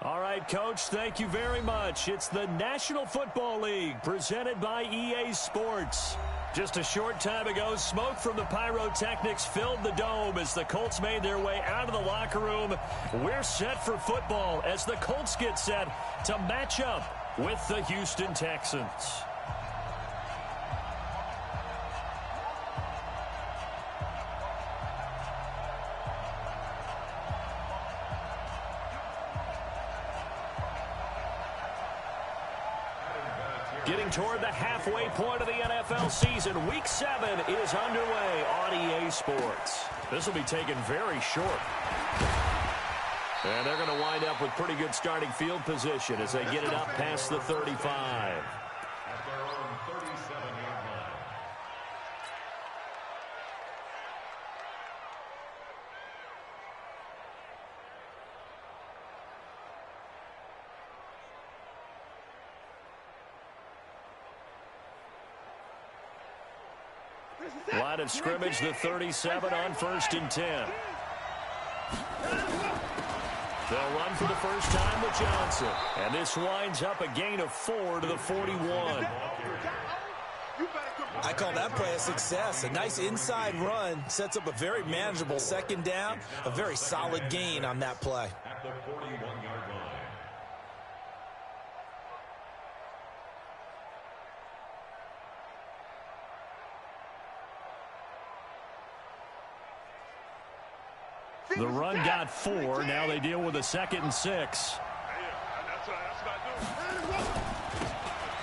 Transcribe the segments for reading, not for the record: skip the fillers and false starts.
All right, Coach, thank you very much. It's the National Football League presented by EA Sports. Just a short time ago, smoke from the pyrotechnics filled the dome as the Colts made their way out of the locker room. We're set for football as the Colts get set to match up with the Houston Texans. Getting toward the halfway point of the NFL season, Week 7 is underway on EA Sports. This will be taken very short. And they're going to wind up with pretty good starting field position as they get it up past the 35. At their own 37-yard line. Line of scrimmage, the 37 on 1st and 10. They'll run for the first time with Johnson. And this winds up a gain of 4 to the 41. I call that play a success. A nice inside run sets up a very manageable second down. A very solid gain on that play. At the 41-yard line. The run got 4. Now they deal with a 2nd and 6.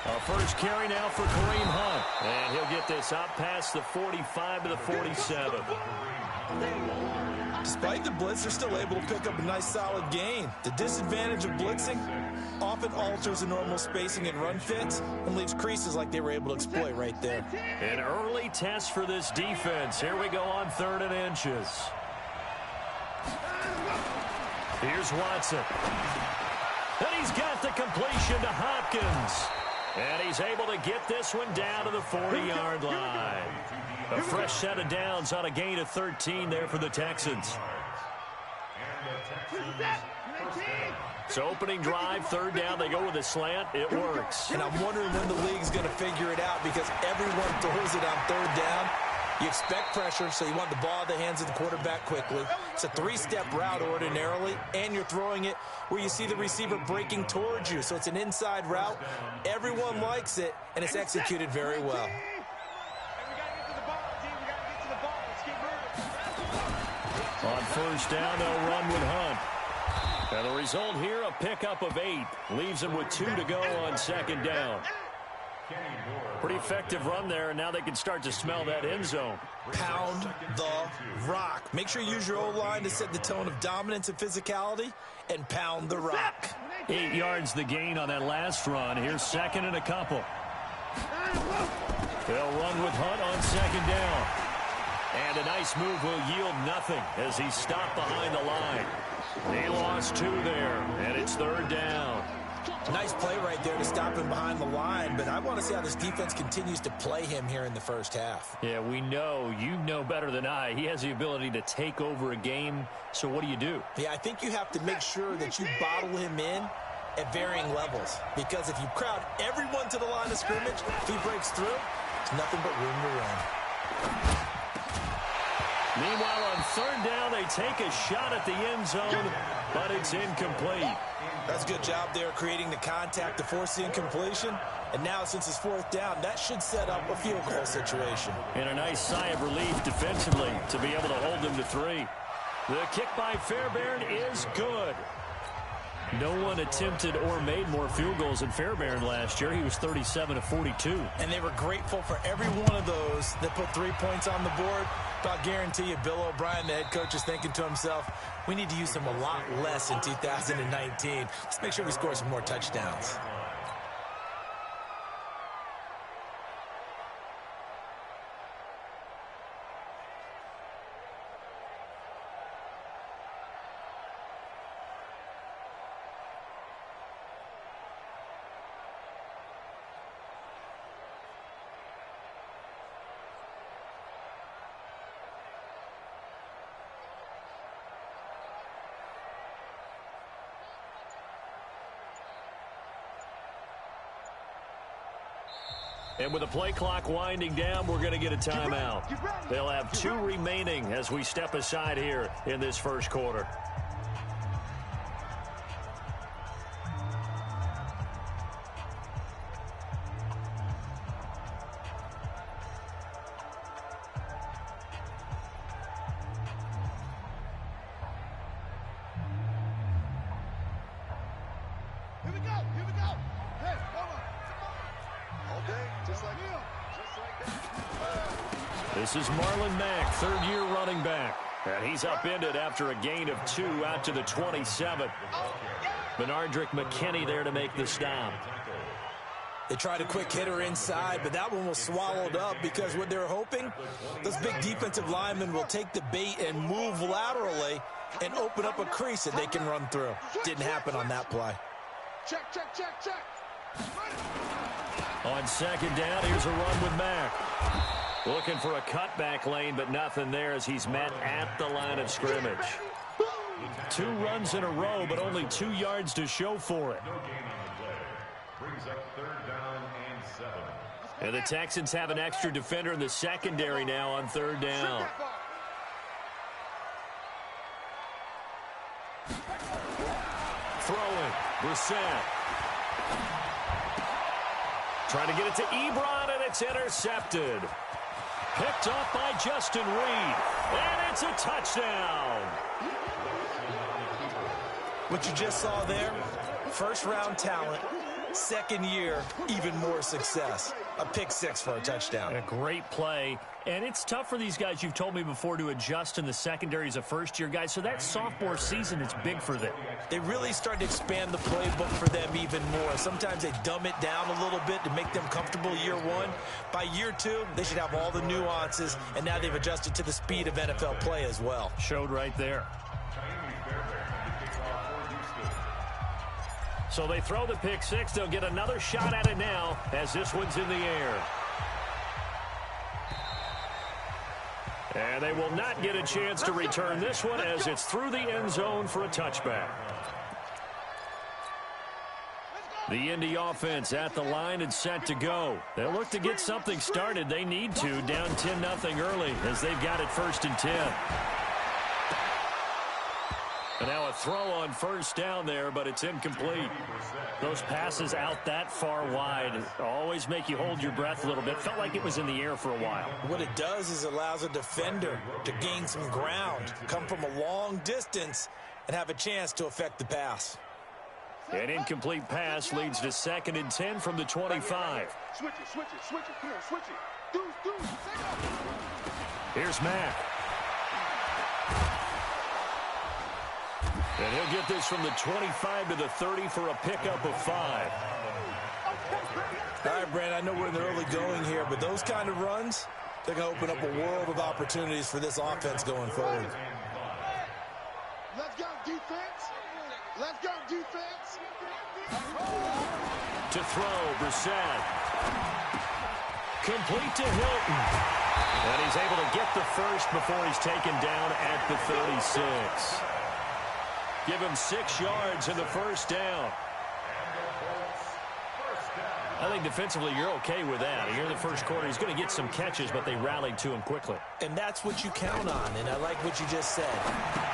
A first carry now for Kareem Hunt. And he'll get this up past the 45 to the 47. Despite the blitz, they're still able to pick up a nice solid gain. The disadvantage of blitzing often alters the normal spacing and run fits and leaves creases like they were able to exploit right there. An early test for this defense. Here we go on 3rd and inches. Here's Watson. And he's got the completion to Hopkins. And he's able to get this one down to the 40-yard line. A fresh set of downs on a gain of 13 there for the Texans. So opening drive, 3rd down, they go with a slant. It works. And I'm wondering when the league's going to figure it out because everyone throws it on 3rd down. You expect pressure, so you want the ball in the hands of the quarterback quickly. It's a 3-step route ordinarily, and you're throwing it where you see the receiver breaking towards you. So it's an inside route. Everyone likes it, and it's executed very well. On 1st down, they'll run with Hunt. And the result here, a pickup of 8. Leaves them with 2 to go on 2nd down. Pretty effective run there, and now they can start to smell that end zone. Pound the rock. Make sure you use your O-line to set the tone of dominance and physicality, and pound the rock. 8 yards the gain on that last run. Here's 2nd and a couple. They'll run with Hunt on 2nd down. And a nice move will yield nothing as he's stopped behind the line. He lost 2 there, and it's 3rd down. Nice play right there to stop him behind the line, but I want to see how this defense continues to play him here in the first half. Yeah, we know. You know better than I. He has the ability to take over a game, so what do? Yeah, I think you have to make sure that you bottle him in at varying levels, because if you crowd everyone to the line of scrimmage, if he breaks through, it's nothing but room to run. Meanwhile, on 3rd down, they take a shot at the end zone, but it's incomplete. That's a good job there creating the contact to force the incompletion. And now, since it's 4th down, that should set up a field goal situation. And a nice sigh of relief defensively to be able to hold them to 3. The kick by Fairbairn is good. No one attempted or made more field goals than Fairbairn last year. He was 37 of 42. And they were grateful for every one of those that put 3 points on the board. But I'll guarantee you, Bill O'Brien, the head coach, is thinking to himself, we need to use him a lot less in 2019. Let's make sure we score some more touchdowns. And with the play clock winding down, we're going to get a timeout. They'll have 2 remaining as we step aside here in this first quarter. This is Marlon Mack, third-year running back. And he's upended after a gain of 2 out to the 27. Benardrick McKinney there to make the stop. They tried a quick hitter inside, but that one was swallowed up because what they're hoping, those big defensive linemen will take the bait and move laterally and open up a crease that they can run through. Didn't happen on that play. Check. On second down, here's a run with Mack. Looking for a cutback lane, but nothing there as he's met at the line of scrimmage. 2 runs in a row, but only 2 yards to show for it. No gain on the play. Brings up 3rd down and 7. And the Texans have an extra defender in the secondary now on 3rd down. Throwing, Brissett. Trying to get it to Ebron, and it's intercepted. Picked up by Justin Reed, and it's a touchdown. What you just saw there, first-round talent, second year, even more success. A pick 6 for a touchdown. A great play, and it's tough for these guys, you've told me before, to adjust in the secondary as a first-year guy, so that sophomore season is big for them. They really start to expand the playbook for them even more. Sometimes they dumb it down a little bit to make them comfortable year 1. By year 2, they should have all the nuances, and now they've adjusted to the speed of NFL play as well. Showed right there. So they throw the pick 6. They'll get another shot at it now as this one's in the air. And they will not get a chance to return this one as it's through the end zone for a touchback. The Indy offense at the line and set to go. They'll look to get something started. They need to, down 10-0 early as they've got it 1st and 10. And now a throw on 1st down there, but it's incomplete. Those passes out that far wide always make you hold your breath a little bit. Felt like it was in the air for a while. What it does is it allows a defender to gain some ground, come from a long distance, and have a chance to affect the pass. An incomplete pass leads to 2nd and 10 from the 25. Switch it. Come on, switch it. Do. Here's Mack. And he'll get this from the 25 to the 30 for a pickup of 5. All right, Brand, I know we're in the early going here, but those kind of runs, they're going to open up a world of opportunities for this offense going forward. Let's go, defense. To throw, Brissett. Complete to Hilton. And he's able to get the first before he's taken down at the 36. Give him 6 yards in the 1st down. I think defensively you're okay with that. Here in the first quarter, he's going to get some catches, but they rallied to him quickly. And that's what you count on, and I like what you just said.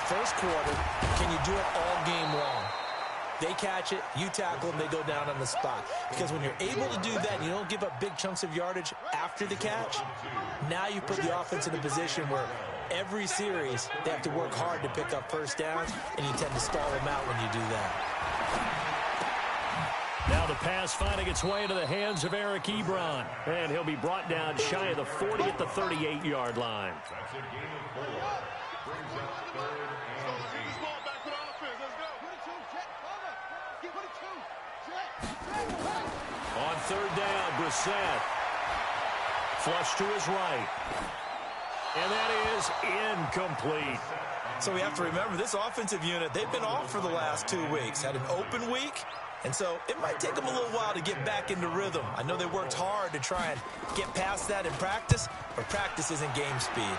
First quarter, can you do it all game long? They catch it, you tackle them, they go down on the spot. Because when you're able to do that, and you don't give up big chunks of yardage after the catch, now you put the offense in a position where every series, they have to work hard to pick up 1st downs, and you tend to stall them out when you do that. Now the pass finding its way into the hands of Eric Ebron. And he'll be brought down shy of the 40 at the 38-yard line. That's a gain of 4. Brings up 3rd and 8. On 3rd down, Brissett. Flush to his right. And that is incomplete. So we have to remember this offensive unit, they've been off for the last 2 weeks. Had an open week, and so it might take them a little while to get back into rhythm. I know they worked hard to try and get past that in practice, but practice isn't game speed.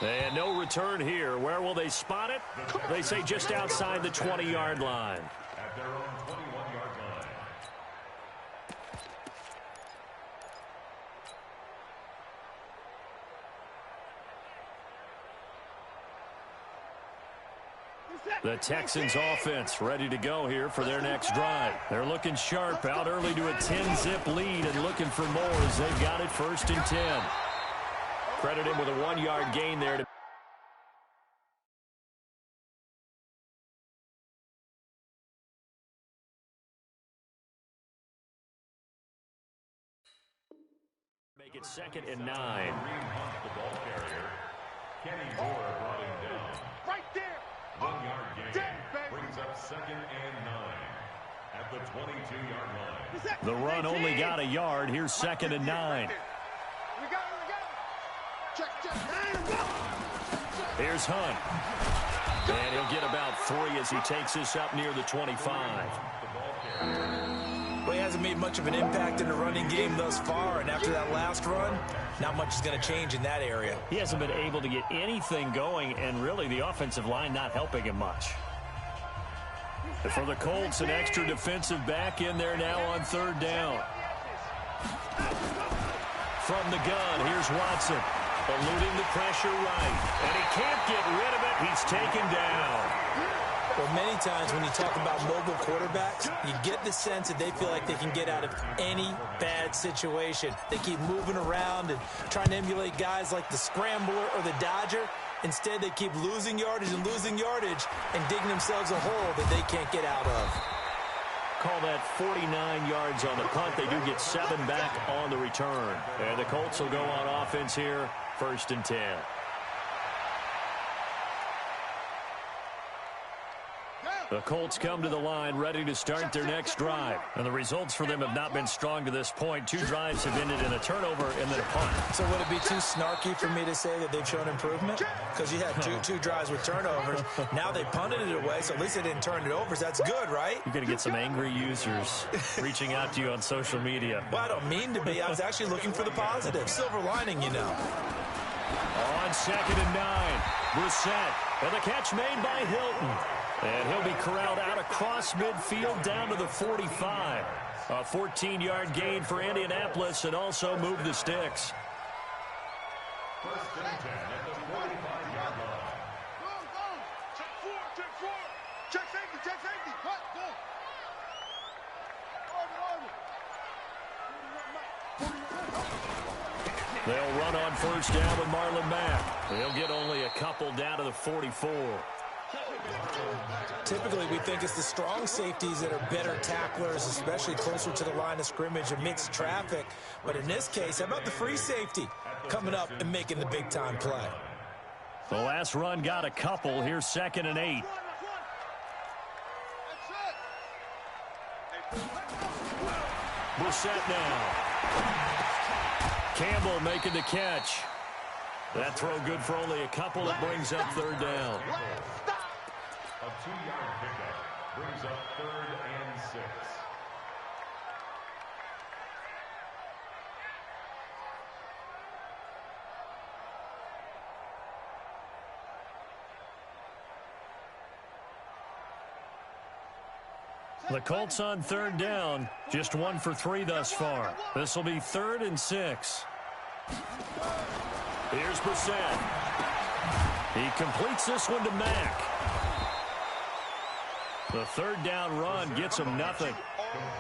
And no return here. Where will they spot it? They say just outside the 20-yard line. At their own 21-yard line. The Texans offense ready to go here for their next drive. They're looking sharp, out early to a 10-zip lead and looking for more as they've got it 1st and 10. Credit him with a 1-yard gain there to make it 2nd and 9. Green hunt the ball carrier. Kenny Moore brought him down. Right there. 1-yard gain. Brings up 2nd and 9 at the 22-yard line. The run only got a yard. Here's 2nd and 9. We got it. Check. Here's Hunt. And he'll get about 3 as he takes this up near the 25. Well, he hasn't made much of an impact in the running game thus far, and after that last run, not much is going to change in that area. He hasn't been able to get anything going, and really the offensive line not helping him much. For the Colts, an extra defensive back in there now on 3rd down. From the gun, here's Watson. Eluding the pressure right. And he can't get rid of it. He's taken down. Well, many times when you talk about mobile quarterbacks, you get the sense that they feel like they can get out of any bad situation. They keep moving around and trying to emulate guys like the Scrambler or the Dodger. Instead, they keep losing yardage and digging themselves a hole that they can't get out of. Call that 49 yards on the punt. They do get 7 back on the return. And the Colts will go on offense here, 1st and 10. The Colts come to the line ready to start their next drive. And the results for them have not been strong to this point. 2 drives have ended in a turnover and then a punt. So would it be too snarky for me to say that they've shown improvement? Because you had two drives with turnovers. Now they punted it away, so at least they didn't turn it over. So that's good, right? You're going to get some angry users reaching out to you on social media. Well, I don't mean to be. I was actually looking for the positive. Silver lining, you know. On 2nd and 9, Brissett. And the catch made by Hilton. And he'll be corralled out across midfield down to the 45. A 14-yard gain for Indianapolis and also move the sticks. 1st and 10 at the 45-yard line. Go. Check safety. What? Go. They'll run on 1st down with Marlon Mack. They'll get only a couple down to the 44. Typically, we think it's the strong safeties that are better tacklers, especially closer to the line of scrimmage amidst traffic. But in this case, how about the free safety coming up and making the big-time play? The last run got a couple. Here's 2nd and 8. Brissett now. Campbell making the catch. That throw good for only a couple. It brings up 3rd down. A 2-yard pickup brings up 3rd and 6. The Colts on 3rd down, just 1 for 3 thus far. This will be 3rd and 6. Here's Brissett. He completes this one to Mack. The 3rd down run gets him nothing.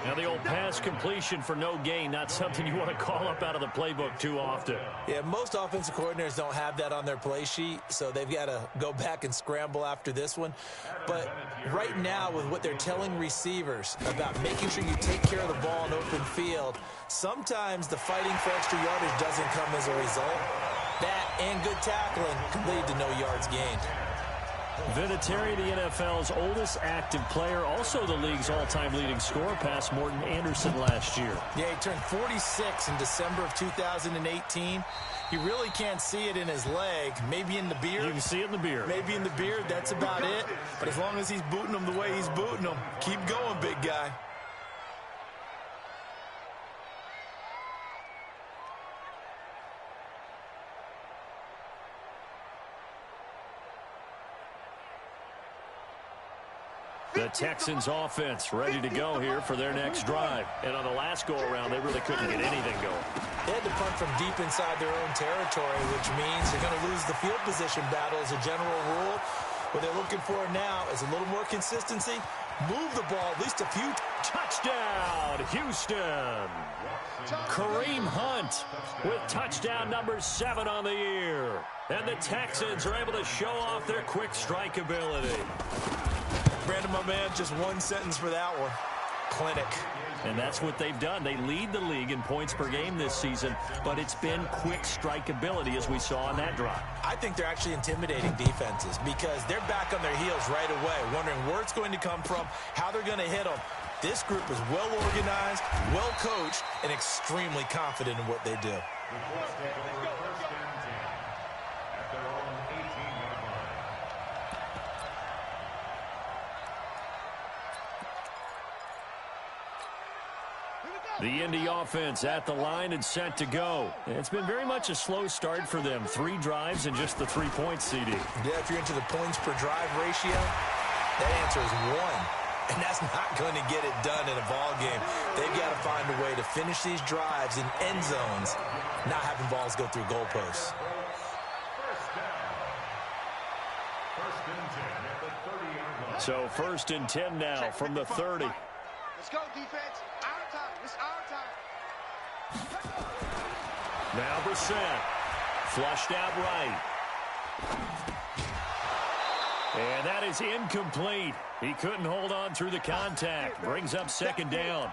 Now the old pass completion for no gain, not something you want to call up out of the playbook too often. Yeah, most offensive coordinators don't have that on their play sheet, so they've got to go back and scramble after this one. But right now, with what they're telling receivers about making sure you take care of the ball in open field, sometimes the fighting for extra yardage doesn't come as a result. That and good tackling can lead to no yards gained. Vinatieri, the NFL's oldest active player, also the league's all-time leading scorer, past Morton Anderson last year. Yeah, he turned 46 in December of 2018. You really can't see it in his leg, maybe in the beard. You can see it in the beard. Maybe in the beard, that's about it. But as long as he's booting them the way he's booting them, keep going, big guy. The Texans offense ready to go here for their next drive. And on the last go-around, they really couldn't get anything going. They had to punt from deep inside their own territory, which means they're going to lose the field position battle as a general rule. What they're looking for now is a little more consistency. Move the ball at least a few. Touchdown, Houston. Kareem Hunt with touchdown number 7 on the year. And the Texans are able to show off their quick strike ability. Brandon, my man, just one sentence for that one. Clinic. And that's what they've done. They lead the league in points per game this season, but it's been quick strike ability as we saw on that drive. I think they're actually intimidating defenses because they're back on their heels right away, wondering where it's going to come from, how they're going to hit them. This group is well organized, well coached, and extremely confident in what they do. The Indy offense at the line and set to go. It's been very much a slow start for them. 3 drives and just the 3 points, CD. Yeah, if you're into the points per drive ratio, that answer is 1. And that's not going to get it done in a ball game. They've got to find a way to finish these drives in end zones, not having balls go through goalposts. So 1st and 10 now from the 30. Let's go, defense. Our time. It's our time. Now Brissett. Flushed out right. And that is incomplete. He couldn't hold on through the contact. Brings up 2nd down.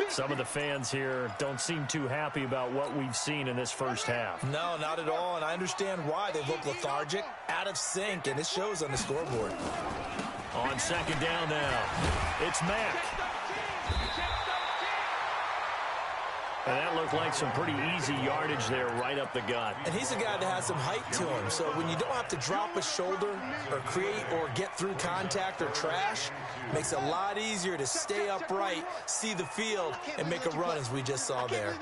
Some of the fans here don't seem too happy about what we've seen in this first half. No, not at all, and I understand why. They look lethargic, out of sync, and it shows on the scoreboard. On 2nd down now, it's Mack. And that looked like some pretty easy yardage there right up the gut. And he's a guy that has some height to him, so when you don't have to drop a shoulder or create or get through contact or trash, it makes it a lot easier to stay upright, see the field, and make a run as we just saw there.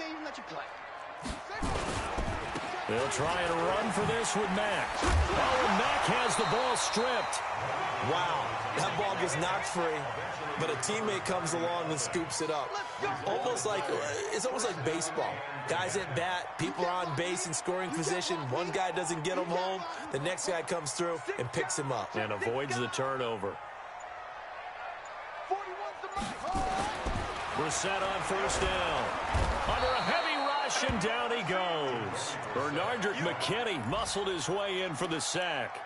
They'll try and run for this with Mack. Oh, and Mack has the ball stripped. Wow, that ball gets knocked free, but a teammate comes along and scoops it up. It's almost like baseball. Guys at bat, people are on base in scoring position. One guy doesn't get him home, the next guy comes through and picks him up. And avoids the turnover. Brissett on 1st down. Under a heavy rush, and down he goes. Bernardrick McKinney muscled his way in for the sack.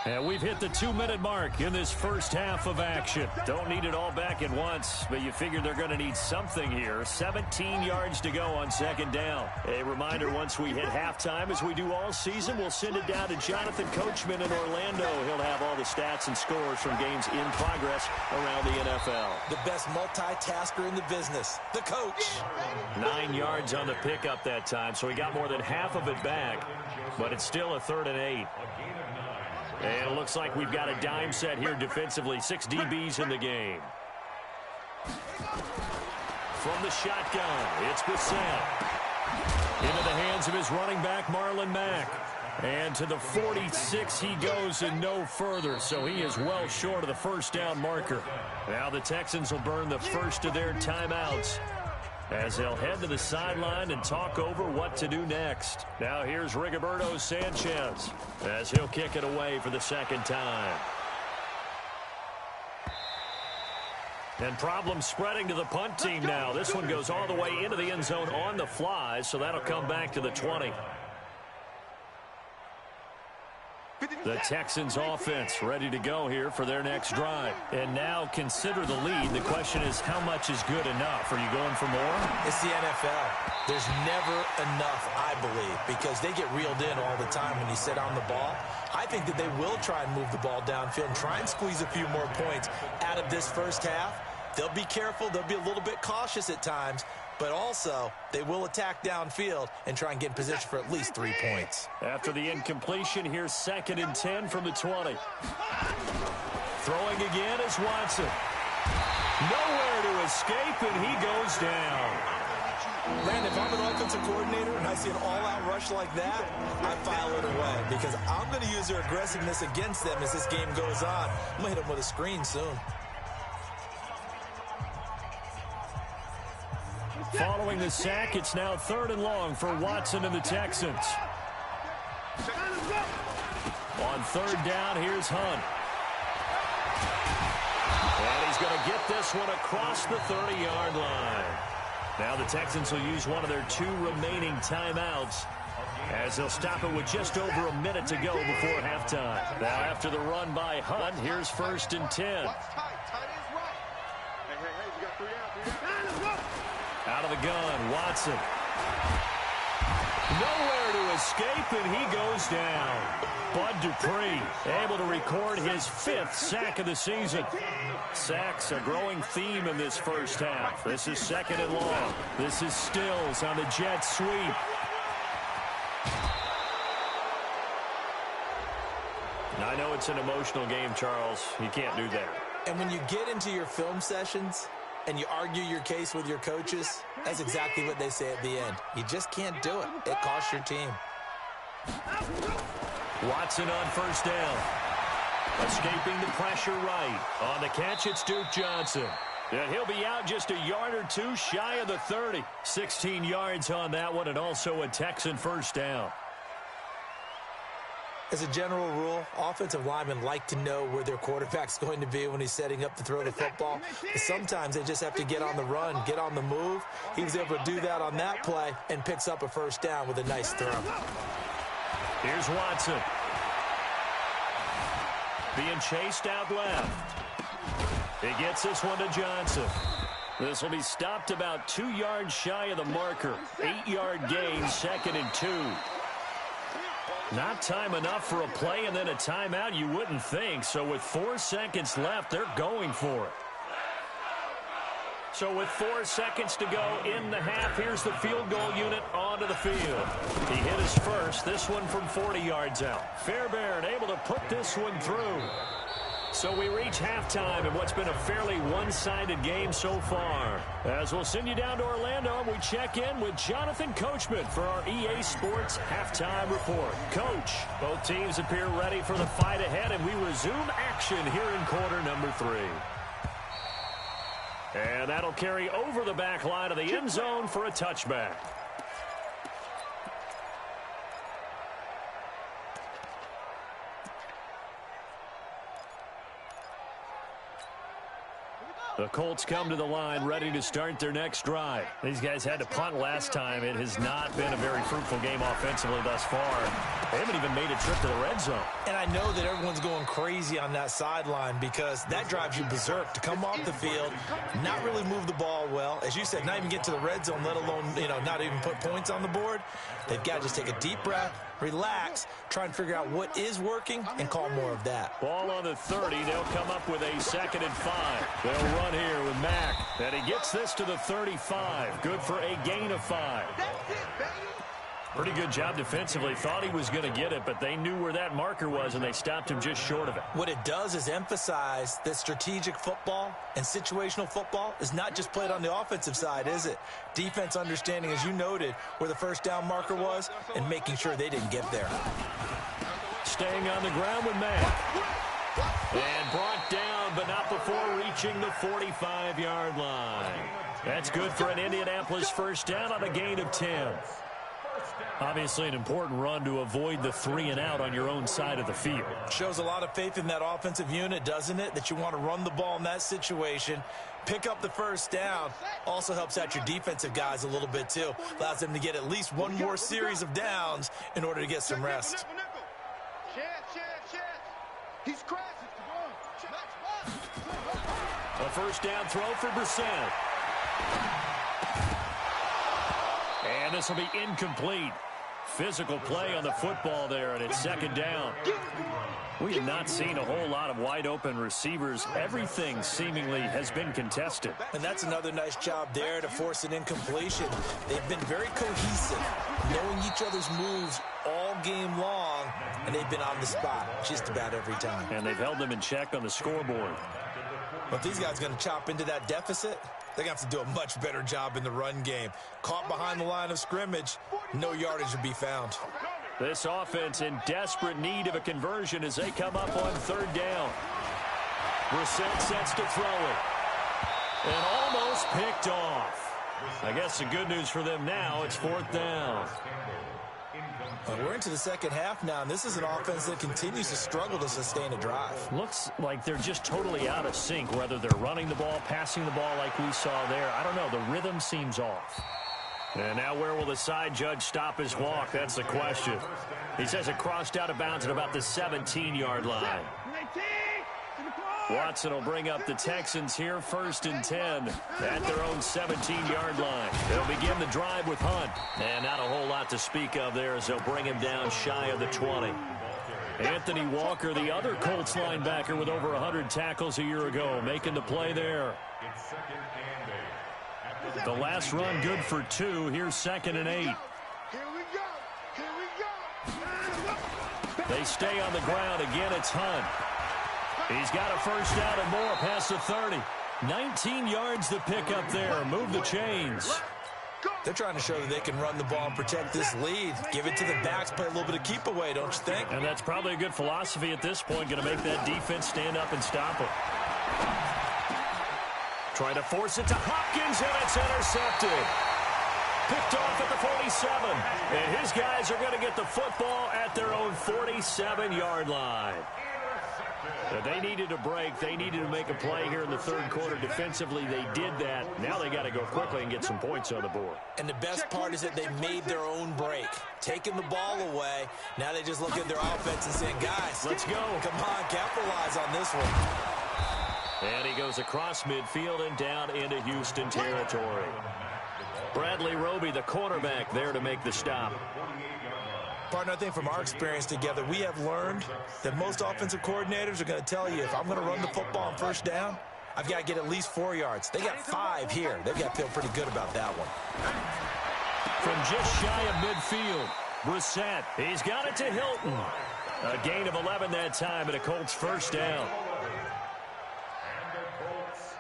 And we've hit the 2-minute mark in this first half of action. Don't need it all back at once, but you figure they're going to need something here. 17 yards to go on 2nd down. A reminder, once we hit halftime, as we do all season, we'll send it down to Jonathan Coachman in Orlando. He'll have all the stats and scores from games in progress around the NFL. The best multitasker in the business, the coach. 9 yards on the pickup that time, so he got more than half of it back, but it's still a 3rd and 8. And it looks like we've got a dime set here defensively. 6 DBs in the game. From the shotgun, it's Ptsl. Into the hands of his running back, Marlon Mack. And to the 46 he goes and no further, so he is well short of the 1st down marker. Now the Texans will burn the first of their timeouts as they'll head to the sideline and talk over what to do next. Now here's Rigoberto Sanchez as he'll kick it away for the 2nd time. And problems spreading to the punt team now. This one goes all the way into the end zone on the fly, so that'll come back to the 20. The Texans offense ready to go here for their next drive. And now consider the lead. The question is, how much is good enough? Are you going for more? It's the NFL. There's never enough, I believe, because they get reeled in all the time when you sit on the ball. I think that they will try and move the ball downfield and try and squeeze a few more points out of this first half. They'll be careful. They'll be a little bit cautious at times. But also, they will attack downfield and try and get in position for at least 3 points. After the incompletion, here's 2nd and 10 from the 20. Throwing again is Watson. Nowhere to escape, and he goes down. Brandon, if I'm an offensive coordinator and I see an all-out rush like that, I file it away because I'm going to use their aggressiveness against them as this game goes on. I'm going to hit them with a screen soon. Following the sack, it's now 3rd and long for Watson and the Texans. On 3rd down, here's Hunt. And he's going to get this one across the 30-yard line. Now the Texans will use one of their 2 remaining timeouts as they'll stop it with just over a minute to go before halftime. Now after the run by Hunt, here's 1st and 10. Out of the gun, Watson. Nowhere to escape, and he goes down. Bud Dupree able to record his 5th sack of the season. Sacks a growing theme in this first half. This is 2nd and long. This is Stills on the jet sweep. I know it's an emotional game, Charles. You can't do that. And when you get into your film sessions and you argue your case with your coaches, that's exactly what they say at the end. You just can't do it. It costs your team. Watson on 1st down. Escaping the pressure right. On the catch, it's Duke Johnson. And he'll be out just a yard or 2 shy of the 30. 16 yards on that one, and also a Texan 1st down. As a general rule, offensive linemen like to know where their quarterback's going to be when he's setting up to throw the football. But sometimes they just have to get on the run, get on the move. He was able to do that on that play and picks up a 1st down with a nice throw. Here's Watson. Being chased out left. He gets this one to Johnson. This will be stopped about 2 yards shy of the marker. 8-yard gain, 2nd and 2. Not time enough for a play and then a timeout, you wouldn't think. So with 4 seconds left, they're going for it. So with 4 seconds to go in the half, here's the field goal unit onto the field. He hit his first, this one from 40 yards out. Fairbairn able to put this one through. So we reach halftime in what's been a fairly one-sided game so far. As we'll send you down to Orlando, and we check in with Jonathan Coachman for our EA Sports Halftime Report. Coach, both teams appear ready for the fight ahead, and we resume action here in quarter number 3. And that'll carry over the back line of the end zone for a touchback. The Colts come to the line ready to start their next drive. These guys had to punt last time. It has not been a very fruitful game offensively thus far. They haven't even made a trip to the red zone. And I know that everyone's going crazy on that sideline because that drives you berserk to come off the field, not really move the ball well. As you said, not even get to the red zone, let alone, not even put points on the board. They've got to just take a deep breath, relax, try and figure out what is working, and call more of that. Ball on the 30. They'll come up with a 2nd and 5. They'll run here with Mack. And he gets this to the 35. Good for a gain of 5. Pretty good job defensively. Thought he was going to get it, but they knew where that marker was, and they stopped him just short of it. What it does is emphasize that strategic football and situational football is not just played on the offensive side, is it? Defense understanding, as you noted, where the 1st down marker was and making sure they didn't get there. Staying on the ground with Mack. And brought down, but not before reaching the 45-yard line. That's good for an Indianapolis 1st down on a gain of 10. Obviously an important run to avoid the 3 and out on your own side of the field. Shows a lot of faith in that offensive unit, doesn't it? That you want to run the ball in that situation. Pick up the 1st down. Also helps out your defensive guys a little bit too. Allows them to get at least one more series of downs in order to get some rest. He's crashing. A 1st down throw for Brissett. And this will be incomplete. Physical play on the football there, and it's 2nd down. We have not seen a whole lot of wide-open receivers. Everything seemingly has been contested. And that's another nice job there to force an incompletion. They've been very cohesive, knowing each other's moves all game long, and they've been on the spot just about every time. And they've held them in check on the scoreboard. But if these guys are going to chop into that deficit, they're going to have to do a much better job in the run game. Caught behind the line of scrimmage, no yardage would be found. This offense in desperate need of a conversion as they come up on 3rd down. Brissett sets to throw it. And almost picked off. I guess the good news for them now, it's 4th down. We're into the second half now, and this is an offense that continues to struggle to sustain a drive. Looks like they're just totally out of sync, whether they're running the ball, passing the ball like we saw there. I don't know. The rhythm seems off. And now where will the side judge stop his walk? That's the question. He says it crossed out of bounds at about the 17-yard line. Watson will bring up the Texans here, 1st and 10 at their own 17-yard line. They'll begin the drive with Hunt. And not a whole lot to speak of there as they'll bring him down shy of the 20. Anthony Walker, the other Colts linebacker with over 100 tackles a year ago, making the play there. The last run good for 2. Here's 2nd and 8. They stay on the ground. Again, it's Hunt. He's got a 1st down and more past the 30. 19 yards to pick up there. Move the chains. They're trying to show that they can run the ball and protect this lead. Give it to the backs, play a little bit of keep away, don't you think? And that's probably a good philosophy at this point. Going to make that defense stand up and stop it. Trying to force it to Hopkins, and it's intercepted. Picked off at the 47. And his guys are going to get the football at their own 47-yard line. They needed a break. They needed to make a play here in the 3rd quarter. Defensively, they did that. Now they got to go quickly and get some points on the board. And the best part is that they made their own break. Taking the ball away. Now they just look at their offense and saying, guys, let's go. Come on, capitalize on this one. And he goes across midfield and down into Houston territory. Bradley Roby, the cornerback, there to make the stop. Partner, I think from our experience together, we have learned that most offensive coordinators are going to tell you, if I'm going to run the football on 1st down, I've got to get at least 4 yards. They got 5 here. They've got to feel pretty good about that one. From just shy of midfield, Brissett. He's got it to Hilton. A gain of 11 that time, and a Colts 1st down.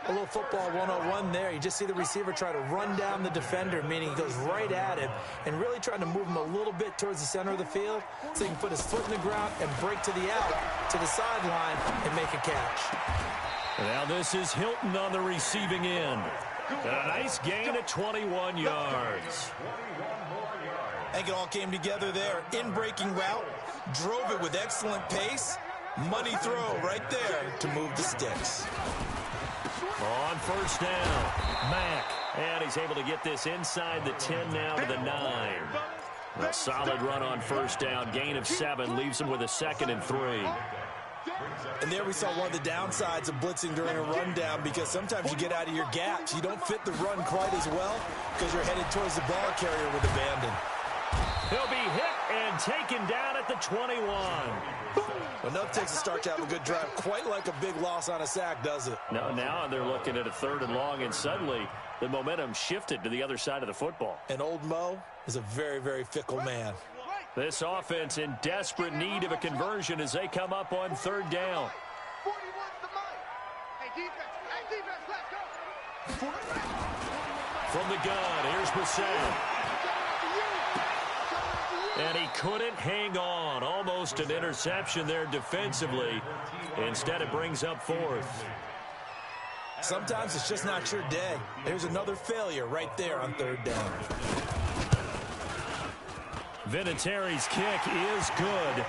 A little football 101 there. You just see the receiver try to run down the defender, meaning he goes right at him and really trying to move him a little bit towards the center of the field so he can put his foot in the ground and break to the out, to the sideline, and make a catch. Now this is Hilton on the receiving end. And a nice gain of 21 yards. I think it all came together there. In-breaking route, drove it with excellent pace. Money throw right there to move the sticks. On 1st down, Mack. And he's able to get this inside the 10 now to the 9. A solid run on 1st down. Gain of 7 leaves him with a 2nd and 3. And there we saw one of the downsides of blitzing during a rundown, because sometimes you get out of your gaps. You don't fit the run quite as well because you're headed towards the ball carrier with abandon. He'll be hit and taken down at the 21. Enough takes a start to have a good drive. Quite like a big loss on a sack, does it? No, now they're looking at a 3rd and long, and suddenly the momentum shifted to the other side of the football. And old Mo is a very, very fickle man. This offense in desperate need of a conversion as they come up on 3rd down. From the gun, here's Ptsl. And he couldn't hang on. Almost an interception there defensively. Instead, it brings up 4th. Sometimes it's just not your day. There's another failure right there on 3rd down. Vinatieri's kick is good.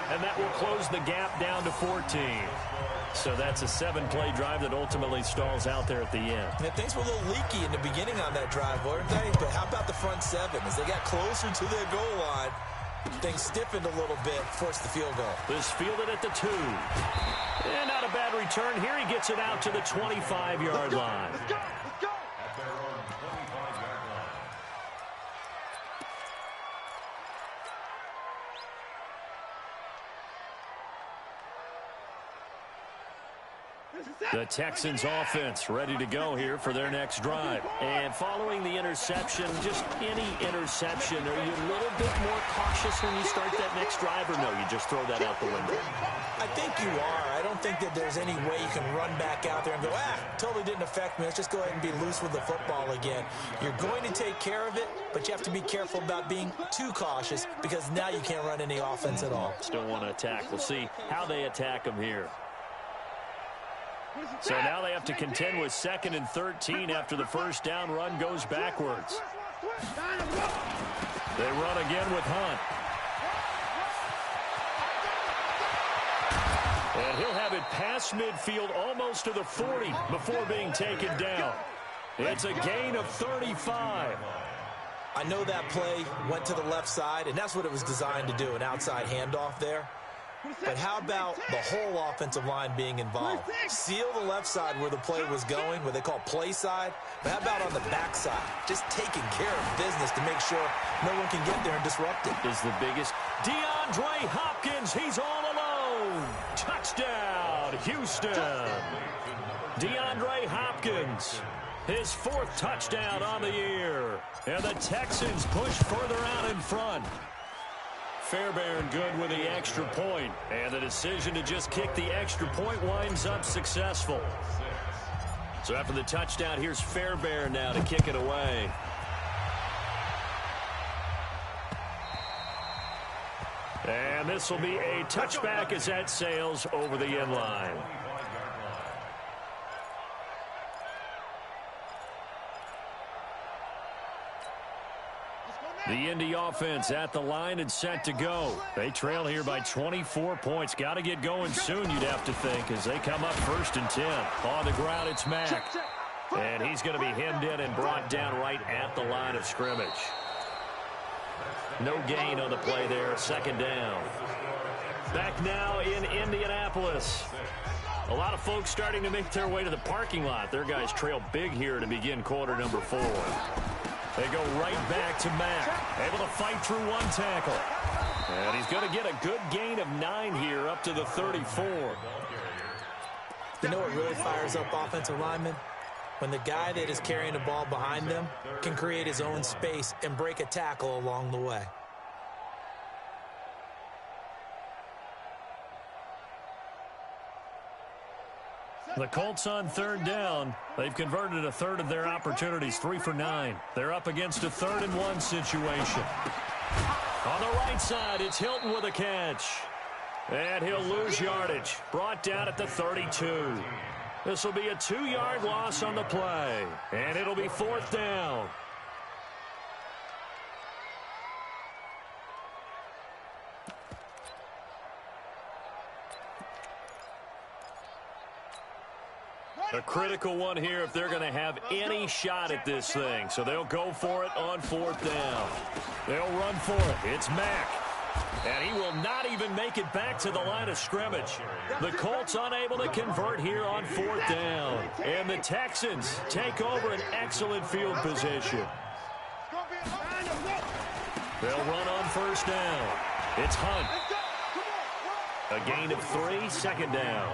And that will close the gap down to 14. So that's a 7-play drive that ultimately stalls out there at the end. And things were a little leaky in the beginning on that drive, weren't they? But how about the front 7? As they got closer to their goal line, things stiffened a little bit, forced the field goal. This fielded at the 2. And not a bad return. Here he gets it out to the 25-yard line. Let's go. Let's go. The Texans offense ready to go here for their next drive. And following the interception, just any interception, are you a little bit more cautious when you start that next drive, or no, you just throw that out the window? I think you are. I don't think that there's any way you can run back out there and go, totally didn't affect me. Let's just go ahead and be loose with the football again. You're going to take care of it, but you have to be careful about being too cautious, because now you can't run any offense at all. Still want to attack. We'll see how they attack them here. So now they have to contend with 2nd and 13 after the first down run goes backwards. They run again with Hunt. And he'll have it past midfield almost to the 40 before being taken down. It's a gain of 35. I know that play went to the left side, and that's what it was designed to do, an outside handoff there. But how about the whole offensive line being involved? Seal the left side where the play was going, what they call play side. But how about on the back side? Just taking care of business to make sure no one can get there and disrupt it. Is the biggest. DeAndre Hopkins, he's all alone. Touchdown, Houston. DeAndre Hopkins, his 4th touchdown on the year. And the Texans push further out in front. Fairbairn good with the extra point, and the decision to just kick the extra point winds up successful. So after the touchdown, here's Fairbairn now to kick it away. And this will be a touchback as that sails over the end line. The Indy offense at the line and set to go. They trail here by 24 points. Got to get going soon, you'd have to think, as they come up 1st and 10. On the ground, it's Mack. And he's going to be hemmed in and brought down right at the line of scrimmage. No gain on the play there. 2nd down. Back now in Indianapolis. A lot of folks starting to make their way to the parking lot. Their guys trail big here to begin quarter number 4. They go right back to Mack. Able to fight through one tackle. And he's going to get a good gain of 9 here up to the 34. You know what really fires up offensive linemen? When the guy that is carrying the ball behind them can create his own space and break a tackle along the way. The Colts on 3rd down. They've converted 1/3 of their opportunities, 3 for 9. They're up against a 3rd and 1 situation. On the right side, it's Hilton with a catch. And he'll lose yardage. Brought down at the 32. This will be a 2-yard loss on the play. And it'll be 4th down. A critical one here if they're going to have any shot at this thing. So they'll go for it on 4th down. They'll run for it. It's Mack. And he will not even make it back to the line of scrimmage. The Colts unable to convert here on 4th down. And the Texans take over an excellent field position. They'll run on 1st down. It's Hunt. A gain of 3, 2nd down.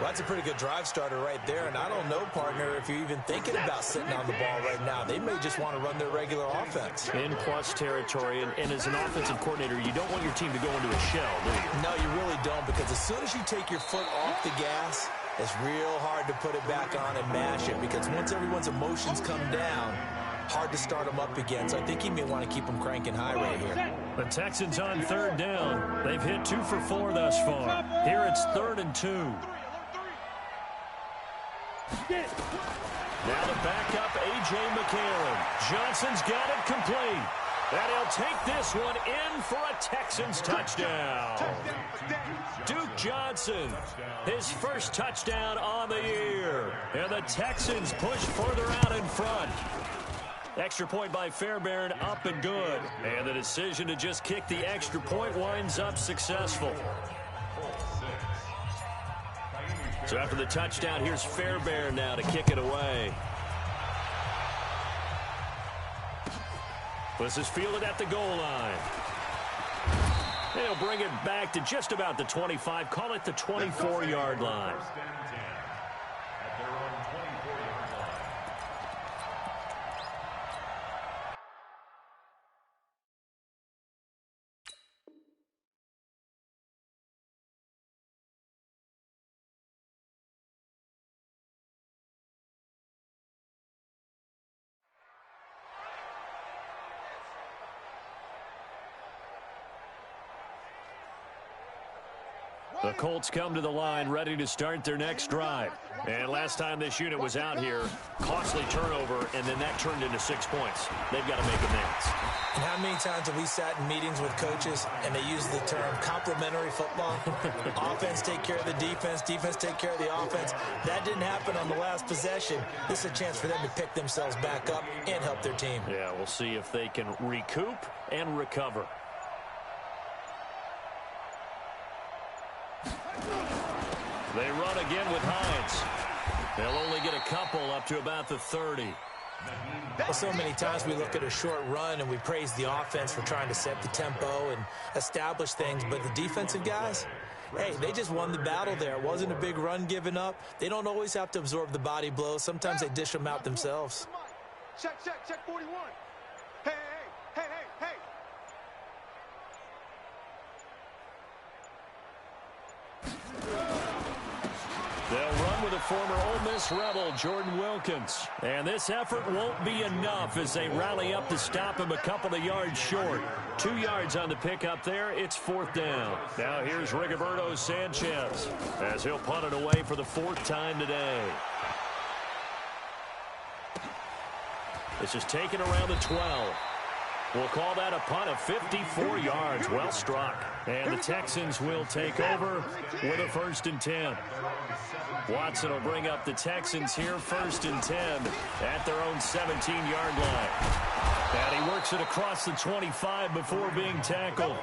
Well, that's a pretty good drive starter right there, and I don't know, partner, if you're even thinking about sitting on the ball right now. They may just want to run their regular offense. In plus territory, and as an offensive coordinator, you don't want your team to go into a shell, do you? No, you really don't, because as soon as you take your foot off the gas, it's real hard to put it back on and mash it, because once everyone's emotions come down, hard to start them up again. So I think he may want to keep them cranking high right here. The Texans on 3rd down. They've hit 2 for 4 thus far. Here it's 3rd and 2. Now the backup, A.J. McCarron. Johnson's got it complete. And he'll take this one in for a Texans touchdown. Duke Johnson, his first touchdown on the year. And the Texans push further out in front. Extra point by Fairbairn, up and good. And the decision to just kick the extra point winds up successful. So after the touchdown, here's Fairbairn now to kick it away. This is fielded at the goal line. They'll bring it back to just about the 25, call it the 24-yard line. The Colts come to the line ready to start their next drive. And last time this unit was out here, costly turnover, and then that turned into 6 points. They've got to make amends. And how many times have we sat in meetings with coaches and they use the term complementary football? Offense take care of the defense, defense take care of the offense. That didn't happen on the last possession. This is a chance for them to pick themselves back up and help their team. Yeah, we'll see if they can recoup and recover. They run again with Hines. They'll only get a couple up to about the 30. Well, so many times we look at a short run and we praise the offense for trying to set the tempo and establish things, but the defensive guys, hey, they just won the battle there. It wasn't a big run given up. They don't always have to absorb the body blows. Sometimes they dish them out themselves. Check 41. Hey, hey, hey, hey, hey. They'll run with a former Ole Miss Rebel, Jordan Wilkins. And this effort won't be enough as they rally up to stop him a couple of yards short. 2 yards on the pickup there. It's 4th down. Now here's Rigoberto Sanchez as he'll punt it away for the 4th time today. This is taken around the 12. We'll call that a punt of 54 yards. Well struck. And the Texans will take over with a 1st and 10. Watson will bring up the Texans here, 1st and 10 at their own 17-yard line. And he works it across the 25 before being tackled.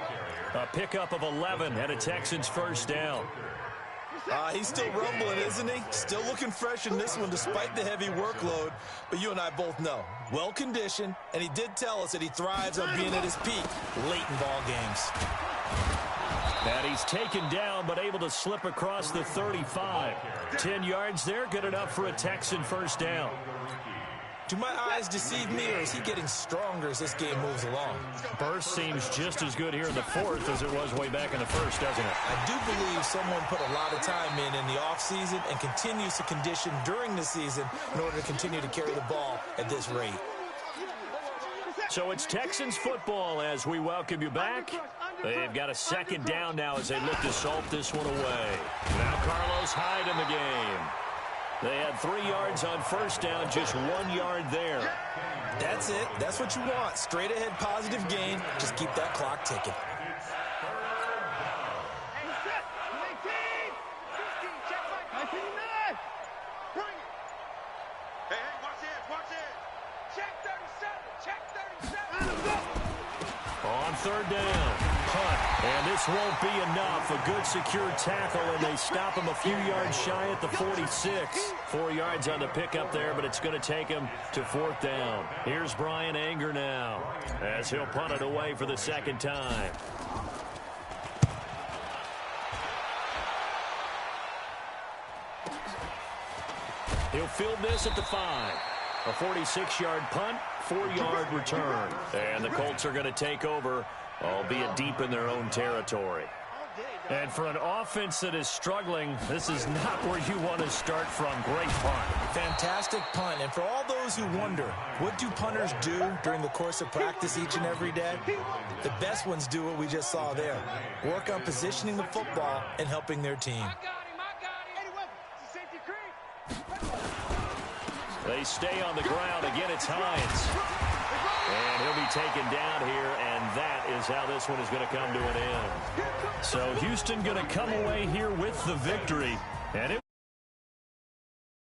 A pickup of 11 and a Texans 1st down. He's still rumbling, isn't he? Still looking fresh in this one despite the heavy workload. But you and I both know, well-conditioned, and he did tell us that he thrives on being at his peak late in ball games. And he's taken down but able to slip across the 35. 10 yards there, good enough for a Texan 1st down. Do my eyes deceive me, or is he getting stronger as this game moves along? Burst seems just as good here in the 4th as it was way back in the 1st, doesn't it? I do believe someone put a lot of time in the offseason and continues to condition during the season in order to continue to carry the ball at this rate. So it's Texans football as we welcome you back. They've got a 2nd down now as they look to salt this one away. Now Carlos Hyde in the game. They had 3 yards on 1st down, just 1 yard there. That's it. That's what you want. Straight ahead positive gain. Just keep that clock ticking. On 3rd down, punt, and this won't be enough. A good secure tackle, and they stop him a few yards shy at the 46. 4 yards on the pickup there, but it's going to take him to 4th down. Here's Brian Anger now as he'll punt it away for the 2nd time. He'll field this at the 5. A 46-yard punt, 4-yard return. And the Colts are going to take over, albeit deep in their own territory. And for an offense that is struggling, this is not where you want to start from. Great punt. Fantastic punt. And for all those who wonder, what do punters do during the course of practice each and every day? The best ones do what we just saw there. Work on positioning the football and helping their team. They stay on the ground. Again, it's Hines. And he'll be taken down here, and that is how this one is going to come to an end. So Houston going to come away here with the victory. And it